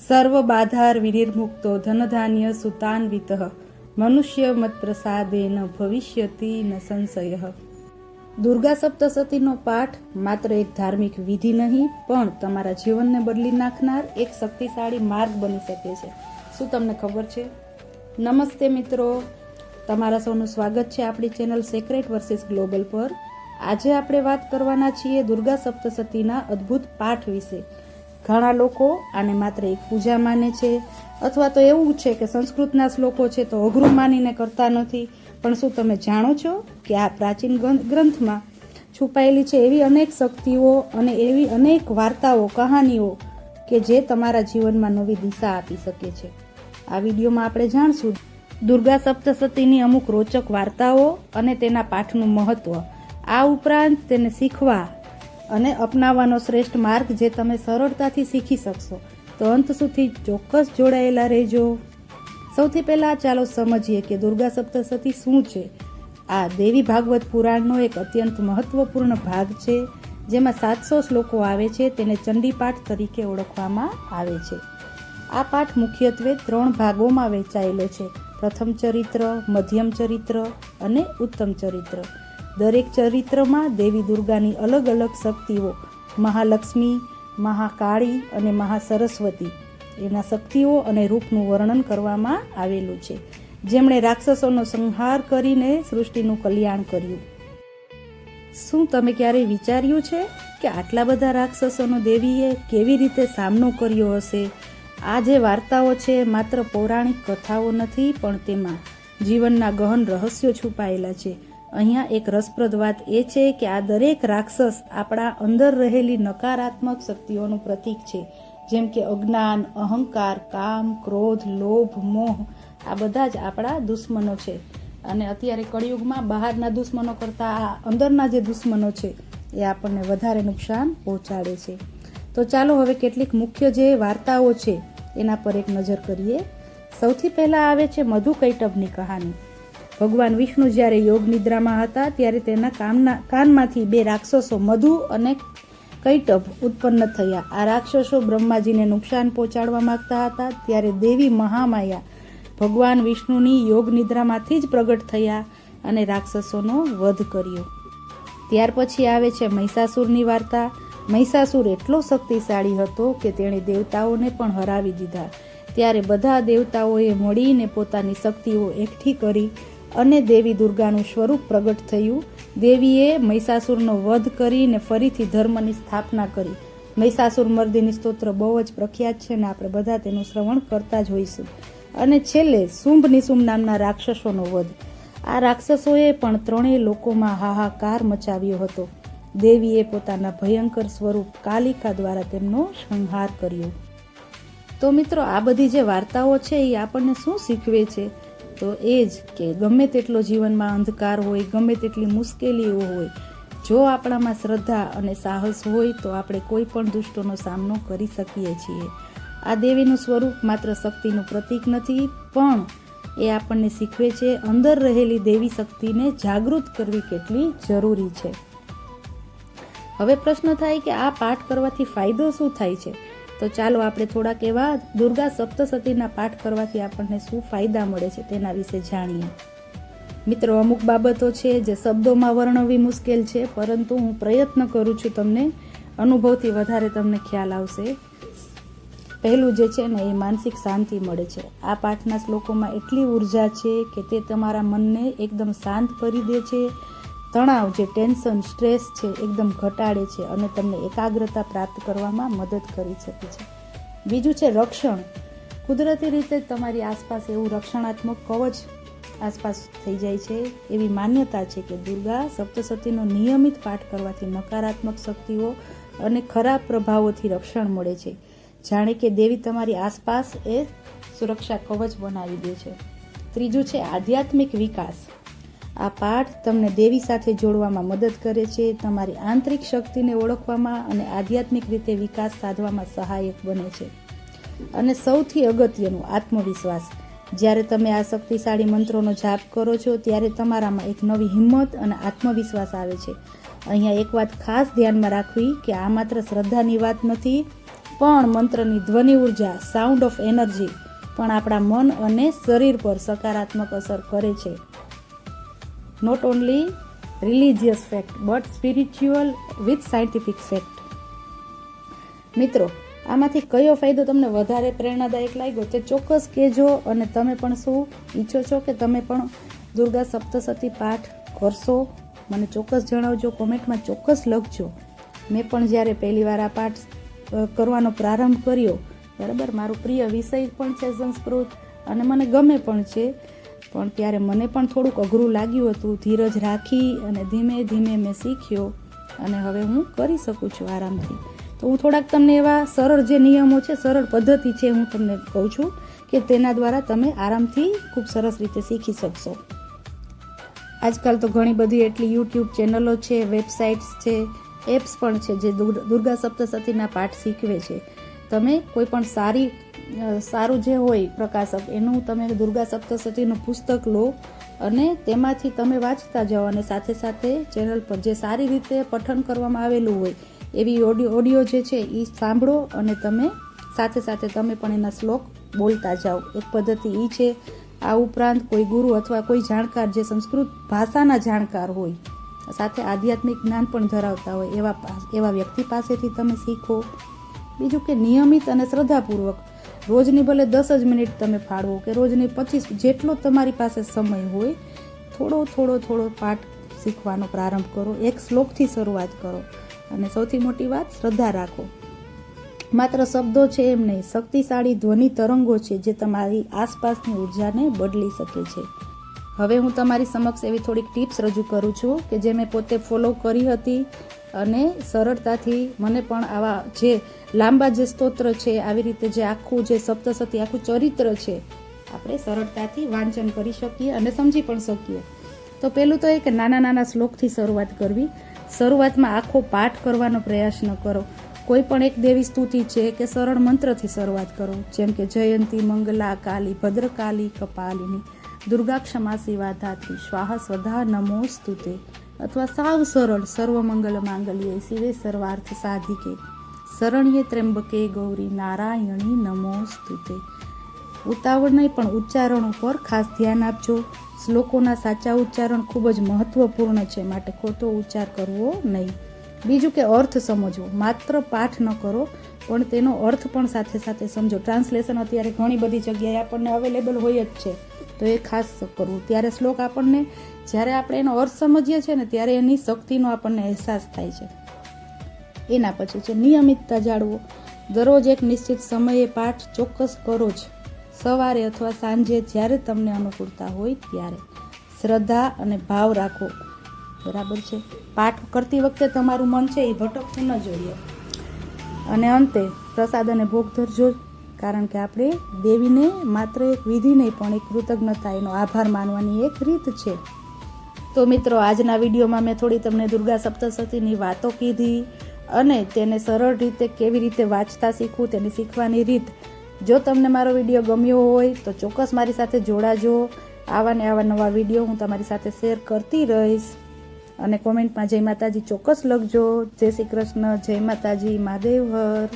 સર્વબાધાર વિનિર્મુક્તો ધનધાન્ય સુતાન્વિતઃ મનુષ્ય મત પ્રસાદેન ભવિષ્યતિ ન સંશય. દુર્ગા સપ્તશતીનો પાઠ માત્ર એક ધાર્મિક વિધિ નહીં પણ તમારા જીવનને બદલી નાખનાર એક શક્તિશાળી માર્ગ બની શકે છે. શું તમને ખબર છે? નમસ્તે મિત્રો, તમારા સૌનું સ્વાગત છે આપણી ચેનલ સેક્રેટ વર્સિસ ગ્લોબલ પર. આજે આપણે વાત કરવાના છીએ દુર્ગા સપ્તશતીના અદ્ભુત પાઠ વિશે. ઘણા લોકો આને માત્ર એક પૂજા માને છે, અથવા તો એવું છે કે સંસ્કૃતના શ્લોકો છે તો અઘરું માનીને કરતા નથી. પણ શું તમે જાણો છો કે આ પ્રાચીન ગ્રંથમાં છુપાયેલી છે એવી અનેક શક્તિઓ અને એવી અનેક વાર્તાઓ, કહાનીઓ કે જે તમારા જીવનમાં નવી દિશા આપી શકે છે. આ વિડીયોમાં આપણે જાણશું દુર્ગા સપ્તશતીની અમુક રોચક વાર્તાઓ અને તેના પાઠનું મહત્વ. આ ઉપરાંત તેને શીખવા અને અપનાવવાનો શ્રેષ્ઠ માર્ગ જે તમે સરળતાથી શીખી શકશો. તો અંત સુધી ચોક્કસ જોડાયેલા રહેજો. સૌથી પહેલા ચાલો સમજીએ કે દુર્ગા સપ્તશતી શું છે. આ દેવી ભાગવત પુરાણનો એક અત્યંત મહત્વપૂર્ણ ભાગ છે, જેમાં 700 શ્લોકો આવે છે. તેને ચંડીપાઠ તરીકે ઓળખવામાં આવે છે. આ પાઠ મુખ્યત્વે 3 ભાગોમાં વહેંચાયેલો છે: પ્રથમ ચરિત્ર, મધ્યમ ચરિત્ર અને ઉત્તમ ચરિત્ર. દરેક ચરિત્રમાં દેવી દુર્ગાની અલગ અલગ શક્તિઓ, મહાલક્ષ્મી, મહાકાળી અને મહાસરસ્વતી, એના શક્તિઓ અને રૂપનું વર્ણન કરવામાં આવેલું છે, જેમણે રાક્ષસોનો સંહાર કરીને સૃષ્ટિનું કલ્યાણ કર્યું. શું તમે ક્યારેય વિચાર્યું છે કે આટલા બધા રાક્ષસોનો દેવીએ કેવી રીતે સામનો કર્યો હશે? આ જે વાર્તાઓ છે માત્ર પૌરાણિક કથાઓ નથી, પણ તેમાં જીવનના ગહન રહસ્યો છુપાયેલા છે. અહીંયા એક રસપ્રદ વાત એ છે કે આ દરેક રાક્ષસ આપણા અંદર રહેલી નકારાત્મક શક્તિઓનું પ્રતીક છે, જેમ કે અજ્ઞાન, અહંકાર, કામ, ક્રોધ, લોભ, મોહ. આ બધા જ આપણા દુશ્મનો છે. અને અત્યારે કળિયુગમાં બહારના દુશ્મનો કરતાં આ અંદરના જે દુશ્મનો છે એ આપણને વધારે નુકસાન પહોંચાડે છે. તો ચાલો હવે કેટલીક મુખ્ય જે વાર્તાઓ છે એના પર એક નજર કરીએ. સૌથી પહેલા આવે છે મધુકૈટભની કહાની. ભગવાન વિષ્ણુ જ્યારે યોગ નિદ્રામાં હતા ત્યારે તેના કાનમાંથી 2 રાક્ષસો મધુ અને કૈટભ ઉત્પન્ન થયા. આ રાક્ષસો બ્રહ્માજીને નુકસાન પહોંચાડવા માંગતા હતા. ત્યારે દેવી મહામાયા ભગવાન વિષ્ણુની યોગ નિદ્રામાંથી જ પ્રગટ થયા અને રાક્ષસોનો વધ કર્યો. ત્યાર પછી આવે છે મહિષાસુરની વાર્તા. મહિષાસુર એટલો શક્તિશાળી હતો કે તેણે દેવતાઓને પણ હરાવી દીધા. ત્યારે બધા દેવતાઓએ મળીને પોતાની શક્તિઓ એકઠી કરી અને દેવી દુર્ગાનું સ્વરૂપ પ્રગટ થયું. દેવીએ મહિષાસુરનો વધ કરીને ફરીથી ધર્મની સ્થાપના કરી. મહિષાસુર મર્દિની સ્તોત્ર બહુ જ પ્રખ્યાત છે અને આપણે બધા તેનું શ્રવણ કરતા જ હોઈશું. અને છેલ્લે શુંભ નિશુંભ નામના રાક્ષસોનો વધ. આ રાક્ષસોએ પણ 3 લોકોમાં હાહાકાર મચાવ્યો હતો. દેવીએ પોતાના ભયંકર સ્વરૂપ કાલિકા દ્વારા તેમનો સંહાર કર્યો. તો મિત્રો, આ બધી જે વાર્તાઓ છે એ આપણને શું શીખવે છે? તો એ જ કે ગમે તેટલો જીવનમાં અંધકાર હોય, ગમે તેટલી મુશ્કેલીઓ હોય, જો આપણામાં શ્રદ્ધા અને સાહસ હોય તો આપણે કોઈ પણ દુષ્ટોનો સામનો કરી શકીએ છીએ. આ દેવીનું સ્વરૂપ માત્ર શક્તિનું પ્રતીક નથી, પણ એ આપણને શીખવે છે અંદર રહેલી દેવી શક્તિને જાગૃત કરવી કેટલી જરૂરી છે. હવે પ્રશ્ન થાય કે આ પાઠ કરવાથી ફાયદો શું થાય છે? તો ચાલો આપણે થોડાક એવા દુર્ગા સપ્તશતીના પાઠ કરવાથી આપણને શું ફાયદા મળે છે તેના વિશે જાણીએ. મિત્રો, અમુક બાબતો છે જે શબ્દોમાં વર્ણવવી મુશ્કેલ છે, પરંતુ હું પ્રયત્ન કરું છું, તમને અનુભવથી વધારે તમને ખ્યાલ આવશે. પહેલું જે છે ને એ માનસિક શાંતિ મળે છે. આ પાઠના શ્લોકોમાં એટલી ઉર્જા છે કે તે તમારા મનને એકદમ શાંત કરી દે છે. તણાવ, જે ટેન્શન, સ્ટ્રેસ છે એકદમ ઘટાડે છે અને તમને એકાગ્રતા પ્રાપ્ત કરવામાં મદદ કરી શકે છે. બીજું છે રક્ષણ. કુદરતી રીતે તમારી આસપાસ એવું રક્ષણાત્મક કવચ આસપાસ થઈ જાય છે. એવી માન્યતા છે કે દુર્ગા સપ્તશતીનો નિયમિત પાઠ કરવાથી નકારાત્મક શક્તિઓ અને ખરાબ પ્રભાવોથી રક્ષણ મળે છે. જાણે કે દેવી તમારી આસપાસ એ સુરક્ષા કવચ બનાવી દે છે. ત્રીજું છે આધ્યાત્મિક વિકાસ. આ પાઠ તમને દેવી સાથે જોડવામાં મદદ કરે છે, તમારી આંતરિક શક્તિને ઓળખવામાં અને આધ્યાત્મિક રીતે વિકાસ સાધવામાં સહાયક બને છે. અને સૌથી અગત્યનું, આત્મવિશ્વાસ. જ્યારે તમે આ શક્તિશાળી મંત્રોનો જાપ કરો છો ત્યારે તમારામાં એક નવી હિંમત અને આત્મવિશ્વાસ આવે છે. અહીંયા એક વાત ખાસ ધ્યાનમાં રાખવી કે આ માત્ર શ્રદ્ધાની વાત નથી, પણ મંત્રની ધ્વનિ ઉર્જા સાઉન્ડ ઓફ એનર્જી પણ આપણા મન અને શરીર પર સકારાત્મક અસર કરે છે. Not only religious fact but spiritual with scientific fact. મિત્રો, આમાંથી કયો ફાયદો તમને વધારે પ્રેરણાદાયક લાગ્યો તે ચોક્કસ કહેજો. અને તમે પણ શું ઈચ્છો છો કે તમે પણ દુર્ગા સપ્તશતી પાઠ કરશો? મને ચોક્કસ જણાવજો, કોમેન્ટમાં ચોક્કસ લખજો. મેં પણ જ્યારે પહેલી વાર આ પાઠ કરવાનો પ્રારંભ કર્યો, બરાબર, મારો પ્રિય વિષય પણ છે સંસ્કૃત અને મને ગમે પણ છે, પણ ત્યારે મને પણ થોડુંક અઘરું લાગ્યું હતું. ધીરજ રાખી અને ધીમે ધીમે મેં શીખ્યો અને હવે હું કરી શકું છું આરામથી. તો હું થોડાક તમને એવા સરળ જે નિયમો છે, સરળ પદ્ધતિ છે, હું તમને કહું છું કે તેના દ્વારા તમે આરામથી ખૂબ સરસ રીતે શીખી શકશો. આજકાલ તો ઘણી બધી એટલી યુટ્યુબ ચેનલો છે, વેબસાઇટ્સ છે, એપ્સ પણ છે જે દુર્ગા સપ્તશતીના પાઠ શીખવે છે. તમે કોઈ પણ સારું જે હોય પ્રકાશક એનું તમે દુર્ગા સપ્તશતીનું પુસ્તક લો અને તેમાંથી તમે વાંચતા જાઓ અને સાથે સાથે ચેનલ પર જે સારી રીતે પઠન કરવામાં આવેલું હોય એવી ઓડિયો જે છે એ સાંભળો અને તમે સાથે સાથે તમે પણ એના શ્લોક બોલતા જાઓ. એક પદ્ધતિ એ છે. આ ઉપરાંત કોઈ ગુરુ અથવા કોઈ જાણકાર જે સંસ્કૃત ભાષાના જાણકાર હોય, સાથે આધ્યાત્મિક જ્ઞાન પણ ધરાવતા હોય એવા વ્યક્તિ પાસેથી તમે શીખો. બીજું કે નિયમિત અને શ્રદ્ધાપૂર્વક રોજની ભલે 10 જ મિનિટ તમે ફાળવો કે રોજની 25, જેટલો તમારી પાસે સમય હોય થોડો પાઠ શીખવાનો પ્રારંભ કરો. એક શ્લોકથી શરૂઆત કરો અને સૌથી મોટી વાત, શ્રદ્ધા રાખો. માત્ર શબ્દો છે એમ નહીં, શક્તિશાળી ધ્વનિ તરંગો છે જે તમારી આસપાસની ઉર્જાને બદલી શકે છે. હવે હું તમારી સમક્ષ એવી થોડીક ટિપ્સ રજૂ કરું છું કે જે મેં પોતે ફોલો કરી હતી અને સરળતાથી મને પણ આવા જે લાંબા જે સ્તોત્ર છે, આવી રીતે જે આખું જે સપ્તશતી આખું ચરિત્ર છે, આપણે સરળતાથી વાંચન કરી શકીએ અને સમજી પણ શકીએ. તો પહેલું તો એ કે નાના શ્લોકથી શરૂઆત કરવી. શરૂઆતમાં આખો પાઠ કરવાનો પ્રયાસ ન કરો. કોઈ પણ એક દેવી સ્તુતિ છે કે સરળ મંત્રથી શરૂઆત કરો, જેમ કે જયંતી મંગલા કાલી ભદ્રકાલી કપાલિની દુર્ગા ક્ષમા શિવા ધાત્રી સ્વાહા સ્વધા નમોસ્તુતે, અથવા સાવ સરળ સર્વમંગલ માંગલ્યે શિવે સર્વાર્થ સાધિકે શરણ્યે ત્ર્યંબકે ગૌરી નારાયણી નમોસ્તુતે. ઉતાવળ નહીં પણ ઉચ્ચારણ ઉપર ખાસ ધ્યાન આપજો. શ્લોકોના સાચા ઉચ્ચારણ ખૂબ જ મહત્વપૂર્ણ છે, માટે ખોટો ઉચ્ચાર કરવો નહીં. બીજું કે અર્થ સમજવો. માત્ર પાઠ ન કરો પણ તેનો અર્થ પણ સાથે સાથે સમજો. ટ્રાન્સલેશન અત્યારે ઘણી બધી જગ્યાએ આપણને અવેલેબલ હોય જ છે, તો એ ખાસ કરવું. ત્યારે શ્લોક આપણને, જ્યારે આપણે એનો અર્થ સમજીએ છીએ ને, ત્યારે એની શક્તિનો આપણને અહેસાસ થાય છે. એના પછી છે નિયમિતતા જાળવો. દરરોજ એક નિશ્ચિત સમયે પાઠ ચોક્કસ કરો જ, સવારે અથવા સાંજે જ્યારે તમને અનુકૂળતા હોય ત્યારે. શ્રદ્ધા અને ભાવ રાખો, બરાબર છે. પાઠ કરતી વખતે તમારું મન છે એ ભટકવું ન જોઈએ. અને અંતે પ્રસાદ અને ભોગ ધરજો, કારણ કે આપણે દેવીને માત્ર એક વિધિ નહીં પણ એક કૃતજ્ઞતા, એનો આભાર માનવાની એક રીત છે. તો મિત્રો, આજના વિડીયોમાં મેં થોડી તમને દુર્ગા સપ્તશતીની વાતો કીધી અને તેને સરળ રીતે કેવી રીતે વાંચતા શીખવું તેની શીખવાની રીત. જો તમને મારો વિડીયો ગમ્યો હોય તો ચોક્કસ મારી સાથે જોડાજો. આવા ને આવા નવા વિડીયો હું તમારી સાથે શેર કરતી રહીશ. અને કોમેન્ટમાં જય માતાજી ચોક્કસ લખજો. જય શ્રી કૃષ્ણ, જય માતાજી, મહાદેવ હર.